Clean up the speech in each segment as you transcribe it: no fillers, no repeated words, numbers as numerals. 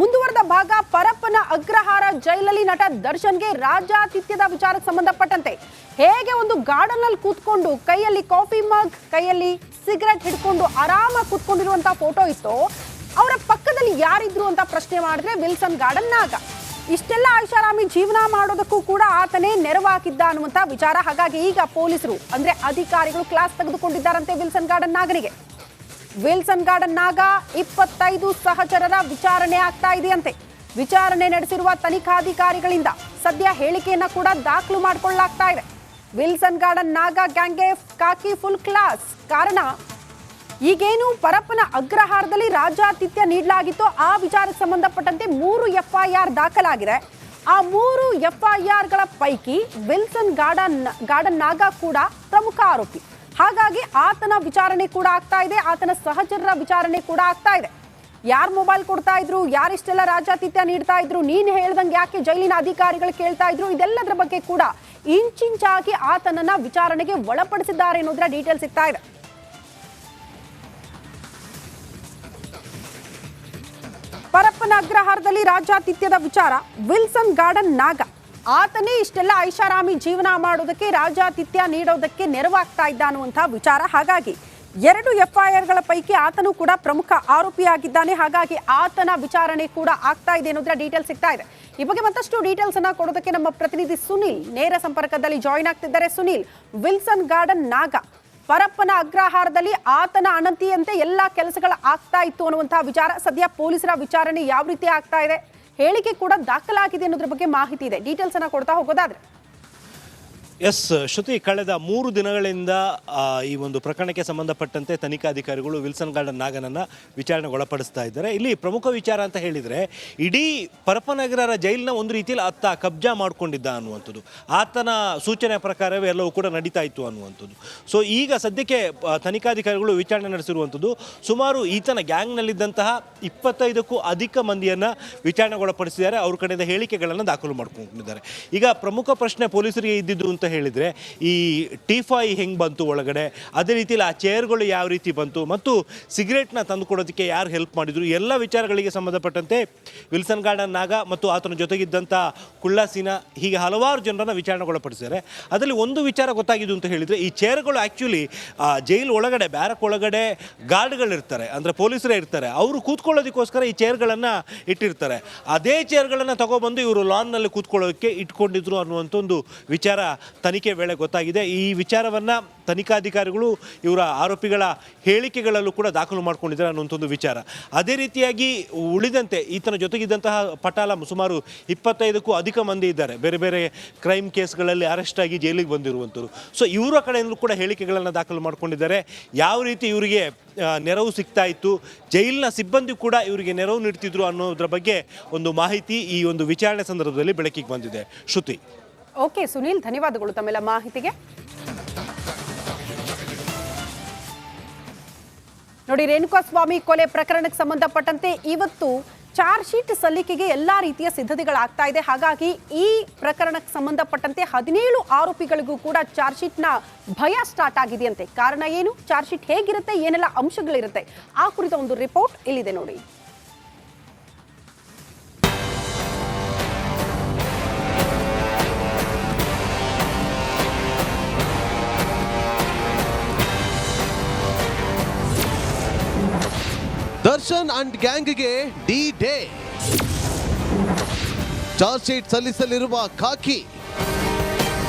ಮುಂದುವರೆದ ಭಾಗ ಪರಪ್ಪನ ಅಗ್ರಹಾರ ಜೈಲಲ್ಲಿ ನಟ ದರ್ಶನ್ಗೆ ರಾಜಾತಿಥ್ಯದ ವಿಚಾರಕ್ಕೆ ಸಂಬಂಧಪಟ್ಟಂತೆ ಹೇಗೆ ಒಂದು ಗಾರ್ಡನ್ ಅಲ್ಲಿ ಕೂತ್ಕೊಂಡು ಕೈಯಲ್ಲಿ ಕಾಫಿ ಮಗ್ ಕೈಯಲ್ಲಿ ಸಿಗರೆಟ್ ಹಿಡ್ಕೊಂಡು ಆರಾಮಾಗಿ ಕೂತ್ಕೊಂಡಿರುವಂತ ಫೋಟೋ ಇತ್ತು. ಅವರ ಪಕ್ಕದಲ್ಲಿ ಯಾರಿದ್ರು ಅಂತ ಪ್ರಶ್ನೆ ಮಾಡಿದ್ರೆ ವಿಲ್ಸನ್ ಗಾರ್ಡನ್ ನಾಗ. ಇಷ್ಟೆಲ್ಲ ಐಷಾರಾಮಿ ಜೀವನ ಮಾಡೋದಕ್ಕೂ ಕೂಡ ಆತನೇ ನೆರವಾಗಿದ್ದ ಅನ್ನುವಂತ ವಿಚಾರ. ಹಾಗಾಗಿ ಈಗ ಪೊಲೀಸರು ಅಂದ್ರೆ ಅಧಿಕಾರಿಗಳು ಕ್ಲಾಸ್ ತೆಗೆದುಕೊಂಡಿದ್ದಾರಂತೆ ವಿಲ್ಸನ್ ಗಾರ್ಡನ್ ನಾಗನಿಗೆ. ವಿಲ್ಸನ್ ಗಾರ್ಡನ್ ನಾಗ 25 ಸಹಚರರ ವಿಚಾರಣೆ ಆಗ್ತಾ ಇದೆಯಂತೆ. ವಿಚಾರಣೆ ನಡೆಸಿರುವ ತನಿಖಾಧಿಕಾರಿಗಳಿಂದ ಸದ್ಯ ಹೇಳಿಕೆಯನ್ನ ಕೂಡ ದಾಖಲು ಮಾಡಿಕೊಳ್ಳಲಾಗ್ತಾ ಇದೆ. ವಿಲ್ಸನ್ ಗಾರ್ಡನ್ ನಾಗ ಗ್ಯಾಂಗ್ಗೆ ಕಾಕಿ ಫುಲ್ ಕ್ಲಾಸ್. ಕಾರಣ ಈಗೇನು ಪರಪ್ಪನ ಅಗ್ರಹಾರದಲ್ಲಿ ರಾಜಾತಿಥ್ಯ ನೀಡಲಾಗಿತ್ತು ಆ ವಿಚಾರಕ್ಕೆ ಸಂಬಂಧಪಟ್ಟಂತೆ 3 FIR ದಾಖಲಾಗಿದೆ. ಆ 3 FIRಗಳ ಪೈಕಿ ವಿಲ್ಸನ್ ಗಾರ್ಡನ್ ನಾಗ ಕೂಡ ಪ್ರಮುಖ ಆರೋಪಿ. ಹಾಗಾಗಿ ಆತನ ವಿಚಾರಣೆ ಕೂಡ ಆಗ್ತಾ ಇದೆ, ಆತನ ಸಹಚರರ ವಿಚಾರಣೆ ಕೂಡ ಆಗ್ತಾ ಇದೆ. ಯಾರು ಮೊಬೈಲ್ ಕೊಡ್ತಾ ಇದ್ರು, ಯಾರಿಷ್ಟೆಲ್ಲ ರಾಜಾತಿಥ್ಯ ನೀಡ್ತಾ ಇದ್ರು, ನೀನು ಹೇಳ್ದಂಗೆ ಯಾಕೆ ಜೈಲಿನ ಅಧಿಕಾರಿಗಳು ಕೇಳ್ತಾ ಇದ್ರು, ಇದೆಲ್ಲದರ ಬಗ್ಗೆ ಕೂಡ ಇಂಚಿಂಚಾಗಿ ಆತನನ್ನ ವಿಚಾರಣೆಗೆ ಒಳಪಡಿಸಿದ್ದಾರೆ ಅನ್ನೋದರ ಡೀಟೇಲ್ ಸಿಗ್ತಾ ಇದೆ. ಪರಪ್ಪನ ಅಗ್ರಹಾರದಲ್ಲಿ ರಾಜಾತಿಥ್ಯದ ವಿಚಾರ. ವಿಲ್ಸನ್ ಗಾರ್ಡನ್ ನಾಗ ಆತನೇ ಇಷ್ಟೆಲ್ಲ ಐಷಾರಾಮಿ ಜೀವನ ಮಾಡೋದಕ್ಕೆ ರಾಜಾತಿಥ್ಯ ನೀಡೋದಕ್ಕೆ ನೆರವಾಗ್ತಾ ಇದ್ದ ಅನ್ನುವಂಥ ವಿಚಾರ. ಹಾಗಾಗಿ 2 FIRಗಳ ಪೈಕಿ ಆತನು ಕೂಡ ಪ್ರಮುಖ ಆರೋಪಿಯಾಗಿದ್ದಾನೆ. ಹಾಗಾಗಿ ಆತನ ವಿಚಾರಣೆ ಕೂಡ ಆಗ್ತಾ ಇದೆ ಅನ್ನೋದರ ಡೀಟೇಲ್ ಸಿಗ್ತಾ ಇದೆ. ಈ ಬಗ್ಗೆ ಮತ್ತಷ್ಟು ಡೀಟೇಲ್ಸ್ ಅನ್ನ ಕೊಡೋದಕ್ಕೆ ನಮ್ಮ ಪ್ರತಿನಿಧಿ ಸುನಿಲ್ ನೇರ ಸಂಪರ್ಕದಲ್ಲಿ ಜಾಯಿನ್ ಆಗ್ತಿದ್ದಾರೆ. ಸುನಿಲ್, ವಿಲ್ಸನ್ ಗಾರ್ಡನ್ ನಾಗ ಪರಪ್ಪನ ಅಗ್ರಹಾರದಲ್ಲಿ ಆತನ ಅಣತಿಯಂತೆ ಎಲ್ಲಾ ಕೆಲಸಗಳು ಆಗ್ತಾ ಇತ್ತು ಅನ್ನುವಂತಹ ವಿಚಾರ. ಸದ್ಯ ಪೊಲೀಸರ ವಿಚಾರಣೆ ಯಾವ ರೀತಿ ಆಗ್ತಾ ಇದೆ, ಹೇಳಿಕೆ ಕೂಡ ದಾಖಲಾಗಿದೆ ಅನ್ನೋದ್ರ ಬಗ್ಗೆ ಮಾಹಿತಿ ಇದೆ. ಡೀಟೇಲ್ಸ್ ಅನ್ನ ಕೊಡ್ತಾ ಹೋಗೋದಾದ್ರೆ. ಎಸ್ ಶ್ರುತಿ, ಕಳೆದ 3 ದಿನಗಳಿಂದ ಈ ಒಂದು ಪ್ರಕರಣಕ್ಕೆ ಸಂಬಂಧಪಟ್ಟಂತೆ ತನಿಖಾಧಿಕಾರಿಗಳು ವಿಲ್ಸನ್ ಗಾರ್ಡನ್ ನಾಗನನ್ನು ವಿಚಾರಣೆಗೆ ಒಳಪಡಿಸ್ತಾ ಇದ್ದಾರೆ. ಇಲ್ಲಿ ಪ್ರಮುಖ ವಿಚಾರ ಅಂತ ಹೇಳಿದರೆ ಇಡೀ ಪರಪ್ಪನಗರ ಜೈಲಿನ ಒಂದು ರೀತಿಯಲ್ಲಿ ಆತ ಕಬ್ಜಾ ಮಾಡಿಕೊಂಡಿದ್ದ ಅನ್ನುವಂಥದ್ದು, ಆತನ ಸೂಚನೆ ಪ್ರಕಾರವೇ ಎಲ್ಲವೂ ಕೂಡ ನಡೀತಾ ಇತ್ತು ಅನ್ನುವಂಥದ್ದು. ಸೊ ಈಗ ಸದ್ಯಕ್ಕೆ ತನಿಖಾಧಿಕಾರಿಗಳು ವಿಚಾರಣೆ ನಡೆಸಿರುವಂಥದ್ದು ಸುಮಾರು ಈತನ ಗ್ಯಾಂಗ್ನಲ್ಲಿದ್ದಂತಹ 25ಕ್ಕೂ ಅಧಿಕ ಮಂದಿಯನ್ನು ವಿಚಾರಣೆಗೊಳಪಡಿಸಿದ್ದಾರೆ. ಅವ್ರ ಕಡೆಯಿಂದ ಹೇಳಿಕೆಗಳನ್ನು ದಾಖಲು ಮಾಡ್ಕೊಂಡಿದ್ದಾರೆ. ಈಗ ಪ್ರಮುಖ ಪ್ರಶ್ನೆ ಪೊಲೀಸರಿಗೆ ಇದ್ದಿದ್ದು ಅಂತ ಹೇಳಿದರೆ ಈ ಟೀಫಾಯ್ ಹೆಂಗೆ ಬಂತು ಒಳಗಡೆ, ಅದೇ ರೀತಿಯಲ್ಲಿ ಆ ಚೇರ್ಗಳು ಯಾವ ರೀತಿ ಬಂತು ಮತ್ತು ಸಿಗರೇಟ್ನ ತಂದು ಕೊಡೋದಕ್ಕೆ ಯಾರು ಹೆಲ್ಪ್ ಮಾಡಿದ್ರು, ಎಲ್ಲ ವಿಚಾರಗಳಿಗೆ ಸಂಬಂಧಪಟ್ಟಂತೆ ವಿಲ್ಸನ್ ಗಾರ್ಡನ್ ನಾಗ ಮತ್ತು ಆತನ ಜೊತೆಗಿದ್ದಂಥ ಕುಳ್ಳಾಸಿನ ಹೀಗೆ ಹಲವಾರು ಜನರನ್ನು ವಿಚಾರಣೆಗೊಳಪಡಿಸಿದ್ದಾರೆ. ಅದರಲ್ಲಿ ಒಂದು ವಿಚಾರ ಗೊತ್ತಾಗಿದ್ದು ಅಂತ ಹೇಳಿದರೆ ಈ ಚೇರ್ಗಳು ಆ್ಯಕ್ಚುಲಿ ಜೈಲ್ ಒಳಗಡೆ ಬ್ಯಾರಕ್ ಒಳಗಡೆ ಗಾರ್ಡ್ಗಳಿರ್ತಾರೆ, ಅಂದರೆ ಪೊಲೀಸರೇ ಇರ್ತಾರೆ, ಅವರು ಕೂತ್ಕೊಳ್ಳೋದಕ್ಕೋಸ್ಕರ ಈ ಚೇರ್ಗಳನ್ನು ಇಟ್ಟಿರ್ತಾರೆ. ಅದೇ ಚೇರ್ಗಳನ್ನು ತಗೊಬಂದು ಇವರು ಲಾನ್ನಲ್ಲಿ ಕೂತ್ಕೊಳ್ಳೋದಕ್ಕೆ ಇಟ್ಕೊಂಡಿದ್ರು ಅನ್ನುವಂಥ ಒಂದು ವಿಚಾರ ತನಿಖೆ ವೇಳೆ ಗೊತ್ತಾಗಿದೆ. ಈ ವಿಚಾರವನ್ನು ತನಿಖಾಧಿಕಾರಿಗಳು ಇವರ ಆರೋಪಿಗಳ ಹೇಳಿಕೆಗಳಲ್ಲೂ ಕೂಡ ದಾಖಲು ಮಾಡ್ಕೊಂಡಿದ್ದಾರೆ ಅನ್ನುವಂಥದ್ದು ವಿಚಾರ. ಅದೇ ರೀತಿಯಾಗಿ ಉಳಿದಂತೆ ಈತನ ಜೊತೆಗಿದ್ದಂತಹ ಪಟಾಲ ಸುಮಾರು 25ಕ್ಕೂ ಅಧಿಕ ಮಂದಿ ಇದ್ದಾರೆ, ಬೇರೆ ಬೇರೆ ಕ್ರೈಮ್ ಕೇಸ್ಗಳಲ್ಲಿ ಅರೆಸ್ಟ್ ಆಗಿ ಜೈಲಿಗೆ ಬಂದಿರುವಂಥವ್ರು. ಸೊ ಇವರ ಕಡೆಯಿಂದಲೂ ಕೂಡ ಹೇಳಿಕೆಗಳನ್ನು ದಾಖಲು ಮಾಡ್ಕೊಂಡಿದ್ದಾರೆ. ಯಾವ ರೀತಿ ಇವರಿಗೆ ನೆರವು ಸಿಗ್ತಾ ಇತ್ತು, ಜೈಲಿನ ಸಿಬ್ಬಂದಿ ಕೂಡ ಇವರಿಗೆ ನೆರವು ನೀಡ್ತಿದ್ರು ಅನ್ನೋದ್ರ ಬಗ್ಗೆ ಒಂದು ಮಾಹಿತಿ ಈ ಒಂದು ವಿಚಾರಣೆ ಸಂದರ್ಭದಲ್ಲಿ ಬೆಳಕಿಗೆ ಬಂದಿದೆ. ಶ್ರುತಿ. ಓಕೆ ಸುನೀಲ್, ಧನ್ಯವಾದಗಳು ತಮ್ಮೆಲ್ಲ ಮಾಹಿತಿಗೆ. ನೋಡಿ, ರೇಣುಕಾಸ್ವಾಮಿ ಕೊಲೆ ಪ್ರಕರಣಕ್ಕೆ ಸಂಬಂಧಪಟ್ಟಂತೆ ಇವತ್ತು ಚಾರ್ಜ್ ಶೀಟ್ ಸಲ್ಲಿಕೆಗೆ ಎಲ್ಲಾ ರೀತಿಯ ಸಿದ್ಧತೆಗಳಾಗ್ತಾ ಇದೆ. ಹಾಗಾಗಿ ಈ ಪ್ರಕರಣಕ್ಕೆ ಸಂಬಂಧಪಟ್ಟಂತೆ 17 ಆರೋಪಿಗಳಿಗೂ ಕೂಡ ಚಾರ್ಜ್ ಶೀಟ್ನ ಭಯ ಸ್ಟಾರ್ಟ್ ಆಗಿದೆಯಂತೆ. ಕಾರಣ ಏನು, ಚಾರ್ಜ್ ಶೀಟ್ ಹೇಗಿರುತ್ತೆ, ಏನೆಲ್ಲ ಅಂಶಗಳಿರುತ್ತೆ, ಆ ಕುರಿತ ಒಂದು ರಿಪೋರ್ಟ್ ಇಲ್ಲಿದೆ ನೋಡಿ. ದರ್ಶನ್ ಅಂಡ್ ಗ್ಯಾಂಗ್ಗೆ ಡಿ ಡೇ. ಚಾರ್ಜ್ ಶೀಟ್ ಸಲ್ಲಿಸಲಿರುವ ಖಾಕಿ.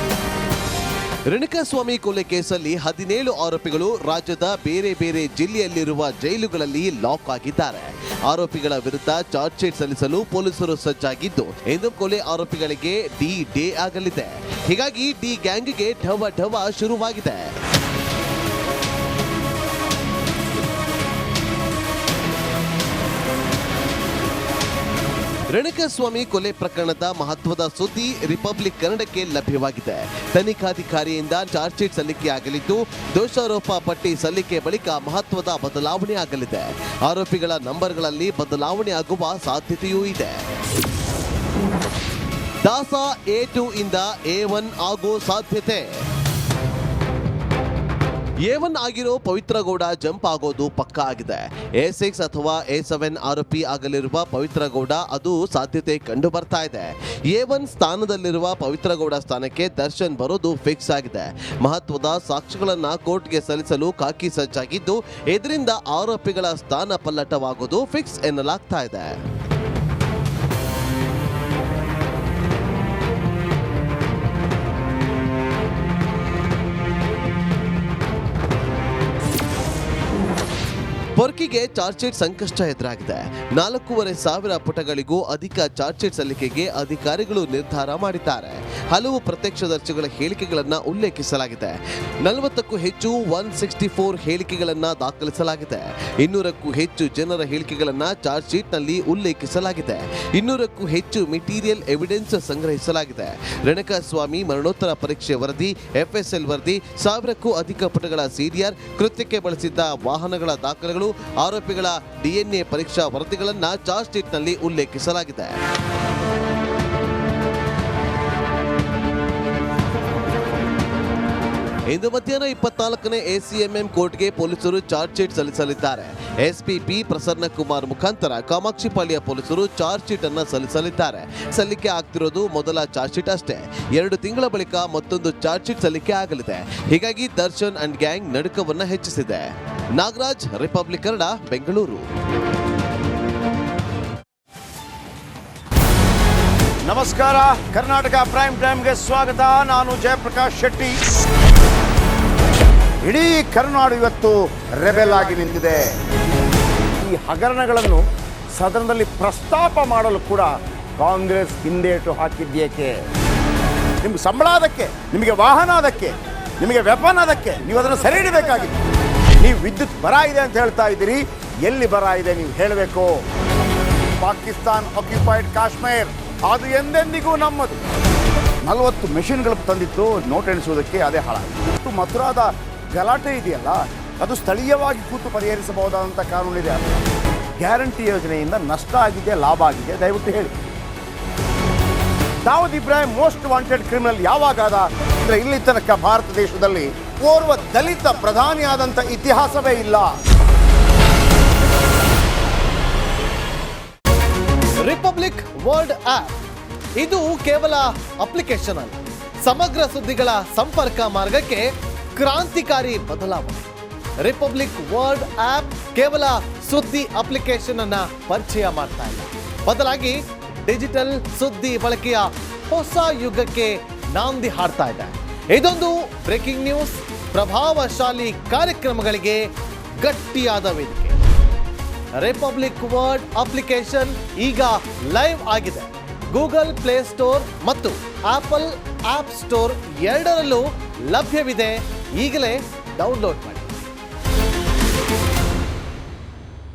ರೇಣುಕಾಸ್ವಾಮಿ ಕೊಲೆ ಕೇಸಲ್ಲಿ 17 ಆರೋಪಿಗಳು ರಾಜ್ಯದ ಬೇರೆ ಬೇರೆ ಜಿಲ್ಲೆಯಲ್ಲಿರುವ ಜೈಲುಗಳಲ್ಲಿ ಲಾಕ್ ಆಗಿದ್ದಾರೆ. ಆರೋಪಿಗಳ ವಿರುದ್ಧ ಚಾರ್ಜ್ ಶೀಟ್ ಸಲ್ಲಿಸಲು ಪೊಲೀಸರು ಸಜ್ಜಾಗಿದ್ದು ಇಂದು ಕೊಲೆ ಆರೋಪಿಗಳಿಗೆ ಡಿ ಡೇ ಆಗಲಿದೆ. ಹೀಗಾಗಿ ಡಿ ಗ್ಯಾಂಗ್ಗೆ ಢವ ಢವ ಶುರುವಾಗಿದೆ. ರೇಣುಕಾಸ್ವಾಮಿ ಕೊಲೆ ಪ್ರಕರಣದ ಮಹತ್ವದ ಸುದ್ದಿ ರಿಪಬ್ಲಿಕ್ ಕನ್ನಡಕ್ಕೆ ಲಭ್ಯವಾಗಿದೆ. ತನಿಖಾಧಿಕಾರಿಯಿಂದ ಚಾರ್ಜ್ ಶೀಟ್ ಸಲ್ಲಿಕೆ ಆಗಲಿದ್ದು ದೋಷಾರೋಪ ಪಟ್ಟಿ ಸಲ್ಲಿಕೆ ಬಳಿಕ ಮಹತ್ವದ ಬದಲಾವಣೆ ಆಗಲಿದೆ. ಆರೋಪಿಗಳ ನಂಬರ್ಗಳಲ್ಲಿ ಬದಲಾವಣೆ ಆಗುವ ಸಾಧ್ಯತೆಯೂ ಇದೆ. ದಾಸ A2 ಇಂದ A1 ಆಗೋ ಸಾಧ್ಯತೆ. A1 ಆಗಿರೋ ಪವಿತ್ರ ಗೌಡ ಜಂಪ್ ಆಗೋದು ಪಕ್ಕಾ ಆಗಿದೆ. A6 ಅಥವಾ A7 ಆರೋಪಿ ಆಗಲಿರುವ ಪವಿತ್ರ ಗೌಡ ಅದು ಸಾಧ್ಯತೆ ಕಂಡು ಬರ್ತಾ ಇದೆ. A1 ಸ್ಥಾನದಲ್ಲಿರುವ ಪವಿತ್ರ ಗೌಡ ಸ್ಥಾನಕ್ಕೆ ದರ್ಶನ್ ಬರೋದು ಫಿಕ್ಸ್ ಆಗಿದೆ. ಮಹತ್ವದ ಸಾಕ್ಷ್ಯಗಳನ್ನ ಕೋರ್ಟ್ಗೆ ಸಲ್ಲಿಸಲು ಖಾಕಿ ಸಜ್ಜಾಗಿದ್ದು ಇದರಿಂದ ಆರೋಪಿಗಳ ಸ್ಥಾನ ಪಲ್ಲಟವಾಗೋದು ಫಿಕ್ಸ್ ಎನ್ನಲಾಗ್ತಾ ಇದೆ. ಪೊರ್ಕಿಗೆ ಚಾರ್ಜ್ ಶೀಟ್ ಸಂಕಷ್ಟ ಎದುರಾಗಿದೆ. 4,500 ಪುಟಗಳಿಗೂ ಅಧಿಕ ಚಾರ್ಜ್ ಶೀಟ್ ಸಲ್ಲಿಕೆಗೆ ಅಧಿಕಾರಿಗಳು ನಿರ್ಧಾರ ಮಾಡಿದ್ದಾರೆ. ಹಲವು ಪ್ರತ್ಯಕ್ಷದರ್ಶಿಗಳ ಹೇಳಿಕೆಗಳನ್ನು ಉಲ್ಲೇಖಿಸಲಾಗಿದೆ. 40ಕ್ಕೂ ಹೆಚ್ಚು 164 ಹೇಳಿಕೆಗಳನ್ನು ದಾಖಲಿಸಲಾಗಿದೆ. 200ಕ್ಕೂ ಹೆಚ್ಚು ಜನರ ಹೇಳಿಕೆಗಳನ್ನು ಚಾರ್ಜ್ ಶೀಟ್ನಲ್ಲಿ ಉಲ್ಲೇಖಿಸಲಾಗಿದೆ. 200ಕ್ಕೂ ಹೆಚ್ಚು ಮೆಟೀರಿಯಲ್ ಎವಿಡೆನ್ಸ್ ಸಂಗ್ರಹಿಸಲಾಗಿದೆ. ರೇಣುಕಾಸ್ವಾಮಿ ಮರಣೋತ್ತರ ಪರೀಕ್ಷೆ ವರದಿ, FSL ವರದಿ, 1000ಕ್ಕೂ ಅಧಿಕ ಪುಟಗಳ CDR, ಕೃತ್ಯಕ್ಕೆ ಬಳಸಿದ್ದ ವಾಹನಗಳ ದಾಖಲೆಗಳು, ಆರೋಪಿಗಳ DNA ಪರೀಕ್ಷಾ ವರದಿಗಳನ್ನು ಚಾರ್ಜ್ ಶೀಟ್ನಲ್ಲಿ ಉಲ್ಲೇಖಿಸಲಾಗಿದೆ. ಇಂದು ಮಧ್ಯಾಹ್ನ 24ನೇ ACMM ಕೋರ್ಟ್ಗೆ ಪೊಲೀಸರು ಚಾರ್ಜ್ ಶೀಟ್ ಸಲ್ಲಿಸಲಿದ್ದಾರೆ. SPP ಪ್ರಸನ್ನ ಕುಮಾರ್ ಮುಖಾಂತರ ಕಾಮಾಕ್ಷಿಪಾಳ್ಯ ಪೊಲೀಸರು ಚಾರ್ಜ್ ಶೀಟ್ ಅನ್ನು ಸಲ್ಲಿಸಲಿದ್ದಾರೆ. ಸಲ್ಲಿಕೆ ಆಗ್ತಿರೋದು ಮೊದಲ ಚಾರ್ಜ್ ಶೀಟ್ ಅಷ್ಟೇ. 2 ತಿಂಗಳ ಬಳಿಕ ಮತ್ತೊಂದು ಚಾರ್ಜ್ ಶೀಟ್ ಸಲ್ಲಿಕೆ ಆಗಲಿದೆ. ಹೀಗಾಗಿ ದರ್ಶನ್ ಅಂಡ್ ಗ್ಯಾಂಗ್ ನಡುಕವನ್ನ ಹೆಚ್ಚಿಸಿದೆ. ನಾಗರಾಜ್, ರಿಪಬ್ಲಿಕ್ ಕನ್ನಡ, ಬೆಂಗಳೂರು. ನಮಸ್ಕಾರ, ಕರ್ನಾಟಕ ಪ್ರೈಮ್ ಟೈಮ್ಗೆ ಸ್ವಾಗತ. ನಾನು ಜಯಪ್ರಕಾಶ್ ಶೆಟ್ಟಿ. ಇಡೀ ಕರ್ನಾಡು ಇವತ್ತು ರೆಬೆಲ್ ಆಗಿ ನಿಂತಿದೆ. ಈ ಹಗರಣಗಳನ್ನು ಸದನದಲ್ಲಿ ಪ್ರಸ್ತಾಪ ಮಾಡಲು ಕೂಡ ಕಾಂಗ್ರೆಸ್ ಹಿಂದೇಟು ಹಾಕಿದ್ದೇಕೆ? ನಿಮ್ಗೆ ಸಂಬಳ ಅದಕ್ಕೆ, ನಿಮಗೆ ವಾಹನ ಅದಕ್ಕೆ, ನಿಮಗೆ ವೆಪನ್ ಅದಕ್ಕೆ, ನೀವು ಅದನ್ನು ಸೆರೆ ಹಿಡಿಬೇಕಾಗಿತ್ತು. ನೀವು ವಿದ್ಯುತ್ ಬರ ಇದೆ ಅಂತ ಹೇಳ್ತಾ ಇದ್ದೀರಿ. ಎಲ್ಲಿ ಬರ ಇದೆ ನೀವು ಹೇಳಬೇಕು. ಪಾಕಿಸ್ತಾನ್ ಆಕ್ಯುಪೈಡ್ ಕಾಶ್ಮೀರ್ ಅದು ಎಂದೆಂದಿಗೂ ನಮ್ಮದು. 40 ಮೆಷಿನ್ಗಳು ತಂದಿತ್ತು ನೋಟ್ ಎಣಿಸುವುದಕ್ಕೆ, ಅದೇ ಹಾಳಾಯಿತು. ಮಥುರಾದ ಗಲಾಟೆ ಇದೆಯಲ್ಲ, ಅದು ಸ್ಥಳೀಯವಾಗಿ ಕೂತು ಪರಿಹರಿಸಬಹುದಾದಂಥ ಕಾನೂನಿದೆ. ಗ್ಯಾರಂಟಿ ಯೋಜನೆಯಿಂದ ನಷ್ಟ ಆಗಿದೆ, ಲಾಭ ಆಗಿದೆ, ದಯವಿಟ್ಟು ಹೇಳಿ. Dawood Ibrahim most wanted criminal ಯಾವಾಗಾದ ಅಂದರೆ ಇಲ್ಲಿ ತನಕ ಭಾರತ ದೇಶದಲ್ಲಿ ಓರ್ವ ದಲಿತ ಪ್ರಧಾನಿಯಾದಂಥ ಇತಿಹಾಸವೇ ಇಲ್ಲ. ರಿಪಬ್ಲಿಕ್ ವರ್ಲ್ಡ್ ಆಪ್ ಇದು ಕೇವಲ ಅಪ್ಲಿಕೇಶನ್ ಅಲ್ಲ, ಸಮಗ್ರ ಸುದ್ದಿಗಳ ಸಂಪರ್ಕ ಮಾರ್ಗಕ್ಕೆ ಕ್ರಾಂತಿಕಾರಿ ಬದಲಾವಣೆ. ರಿಪಬ್ಲಿಕ್ ವರ್ಲ್ಡ್ ಆಪ್ ಕೇವಲ ಸುದ್ದಿ ಅಪ್ಲಿಕೇಶನ್ ಅನ್ನ ಪರಿಚಯ ಮಾಡ್ತಾ ಇಲ್ಲ, ಬದಲಾಗಿ ಡಿಜಿಟಲ್ ಸುದ್ದಿ ಬಳಕೆಯ ಹೊಸ ಯುಗಕ್ಕೆ ನಾಂದಿ ಹಾಡ್ತಾ ಇದೆ. ಇದೊಂದು ಬ್ರೇಕಿಂಗ್ ನ್ಯೂಸ್, ಪ್ರಭಾವಶಾಲಿ ಕಾರ್ಯಕ್ರಮಗಳಿಗೆ ಗಟ್ಟಿಯಾದ ವೇದಿಕೆ. ರಿಪಬ್ಲಿಕ್ ವರ್ಲ್ಡ್ ಅಪ್ಲಿಕೇಶನ್ ಈಗ ಲೈವ್ ಆಗಿದೆ. ಗೂಗಲ್ ಪ್ಲೇ ಸ್ಟೋರ್ ಮತ್ತು ಆಪಲ್ ಆಪ್ ಸ್ಟೋರ್ ಎರಡರಲ್ಲೂ ಲಭ್ಯವಿದೆ. ಈಗಲೇ ಡೌನ್ಲೋಡ್ ಮಾಡಿ.